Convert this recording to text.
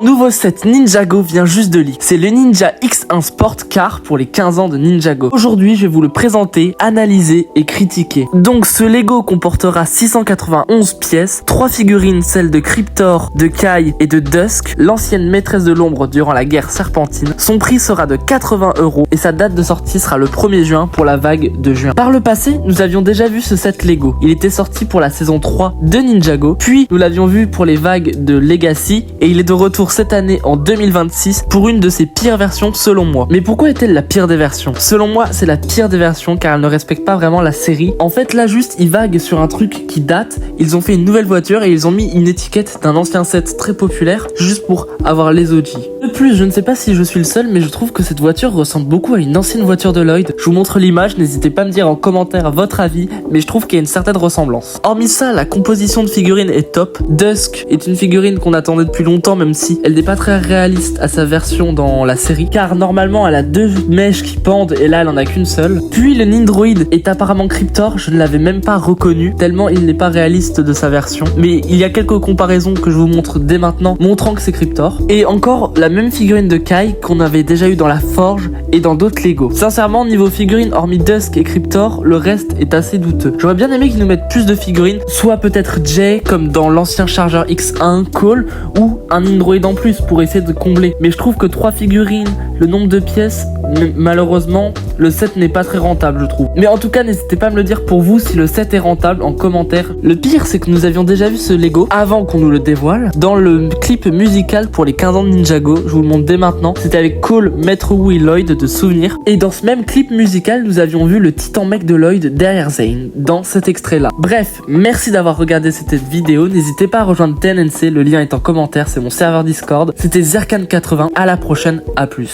Nouveau set Ninjago vient juste de leak. C'est le Ninja X1 Sport Car pour les 15 ans de Ninjago. Aujourd'hui, je vais vous le présenter, analyser et critiquer. Donc, ce Lego comportera 691 pièces, 3 figurines, celles de Cryptor, de Kai et de Dusk, l'ancienne maîtresse de l'ombre durant la guerre serpentine. Son prix sera de 80 € et sa date de sortie sera le 1er juin pour la vague de juin. Par le passé, nous avions déjà vu ce set Lego. Il était sorti pour la saison 3 de Ninjago, puis nous l'avions vu pour les vagues de Legacy et il est de retour cette année en 2026 pour une de ses pires versions selon moi. Mais pourquoi est-elle la pire des versions? Selon moi, c'est la pire des versions car elle ne respecte pas vraiment la série. En fait, là juste, ils vaguent sur un truc qui date, ils ont fait une nouvelle voiture et ils ont mis une étiquette d'un ancien set très populaire juste pour avoir les OG. De plus, je ne sais pas si je suis le seul, mais je trouve que cette voiture ressemble beaucoup à une ancienne voiture de Lloyd. Je vous montre l'image, n'hésitez pas à me dire en commentaire votre avis, mais je trouve qu'il y a une certaine ressemblance. Hormis ça, la composition de figurines est top. Dusk est une figurine qu'on attendait depuis longtemps, même si elle n'est pas très réaliste à sa version dans la série, car normalement elle a 2 mèches qui pendent et là elle en a qu'une seule. Puis le Nindroid est apparemment Cryptor, je ne l'avais même pas reconnu, tellement il n'est pas réaliste de sa version. Mais il y a quelques comparaisons que je vous montre dès maintenant, montrant que c'est Cryptor. Et encore la même figurine de Kai qu'on avait déjà eu dans la Forge et dans d'autres Lego. Sincèrement, niveau figurines, hormis Dusk et Cryptor, le reste est assez douteux. J'aurais bien aimé qu'ils nous mettent plus de figurines, soit peut-être Jay comme dans l'ancien chargeur X1, Cole, ou un Nindroid en plus pour essayer de combler. Mais je trouve que 3 figurines, le nombre de pièces, malheureusement, le set n'est pas très rentable, je trouve. Mais en tout cas, n'hésitez pas à me le dire pour vous si le set est rentable en commentaire. Le pire, c'est que nous avions déjà vu ce Lego avant qu'on nous le dévoile dans le clip musical pour les 15 ans de Ninjago. Je vous le montre dès maintenant. C'était avec Cole, Maître Wu et Lloyd de Souvenir. Et dans ce même clip musical, nous avions vu le titan mec de Lloyd derrière Zane dans cet extrait-là. Bref, merci d'avoir regardé cette vidéo. N'hésitez pas à rejoindre TNNC, le lien est en commentaire, c'est mon serveur Discord. C'était Zerkan80, à la prochaine, à plus.